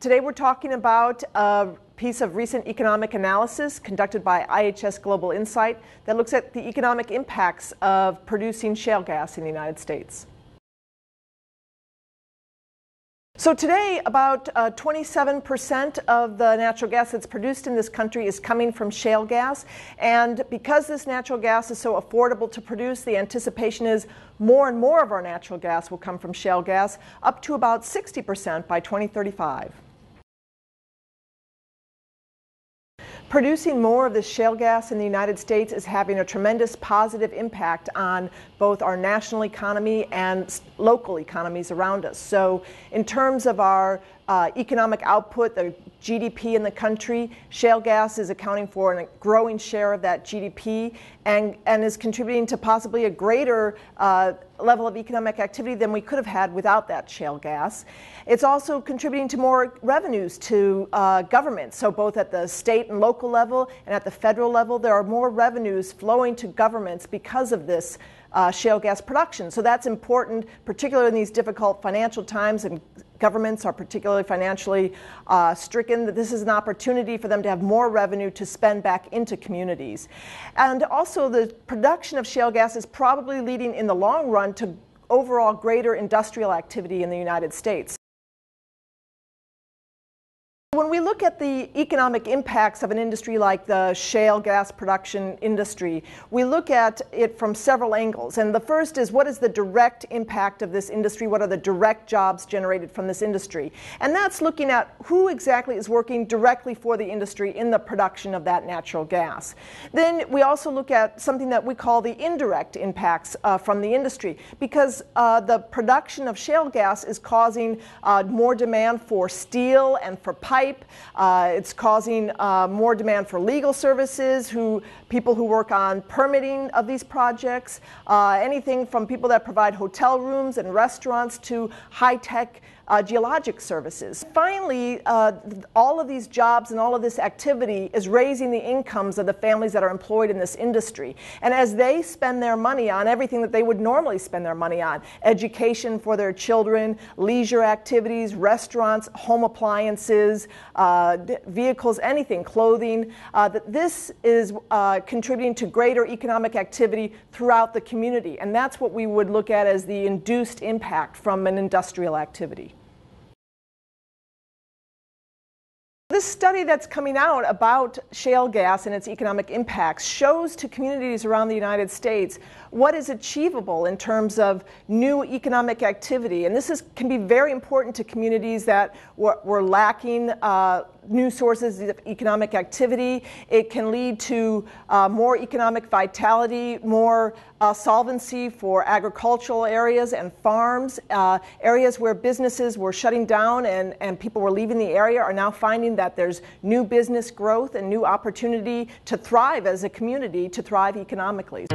Today we're talking about a piece of recent economic analysis conducted by IHS Global Insight that looks at the economic impacts of producing shale gas in the United States. So today, about 27% of the natural gas that's produced in this country is coming from shale gas. And because this natural gas is so affordable to produce, the anticipation is more and more of our natural gas will come from shale gas, up to about 60% by 2035. Producing more of this shale gas in the United States is having a tremendous positive impact on both our national economy and local economies around us. So in terms of our economic output, the GDP in the country, shale gas is accounting for a growing share of that GDP and is contributing to possibly a greater level of economic activity than we could have had without that shale gas. It's also contributing to more revenues to government. So both at the state and local level and at the federal level, there are more revenues flowing to governments because of this shale gas production. So that's important, particularly in these difficult financial times, and governments are particularly financially stricken, that this is an opportunity for them to have more revenue to spend back into communities. And also the production of shale gas is probably leading in the long run to overall greater industrial activity in the United States. When we look at the economic impacts of an industry like the shale gas production industry, we look at it from several angles. And the first is, what is the direct impact of this industry? What are the direct jobs generated from this industry? And that's looking at who exactly is working directly for the industry in the production of that natural gas. Then we also look at something that we call the indirect impacts from the industry, because the production of shale gas is causing more demand for steel and for pipe. It's causing more demand for legal services, people who work on permitting of these projects, anything from people that provide hotel rooms and restaurants to high-tech geologic services. Finally, all of these jobs and all of this activity is raising the incomes of the families that are employed in this industry. And as they spend their money on everything that they would normally spend their money on, education for their children, leisure activities, restaurants, home appliances, vehicles, anything, clothing, that this is contributing to greater economic activity throughout the community. And that's what we would look at as the induced impact from an industrial activity. This study that's coming out about shale gas and its economic impacts shows to communities around the United States what is achievable in terms of new economic activity. And this can be very important to communities that were lacking new sources of economic activity. It can lead to more economic vitality, more solvency for agricultural areas and farms. Areas where businesses were shutting down and people were leaving the area are now finding that there's new business growth and new opportunity to thrive as a community, to thrive economically.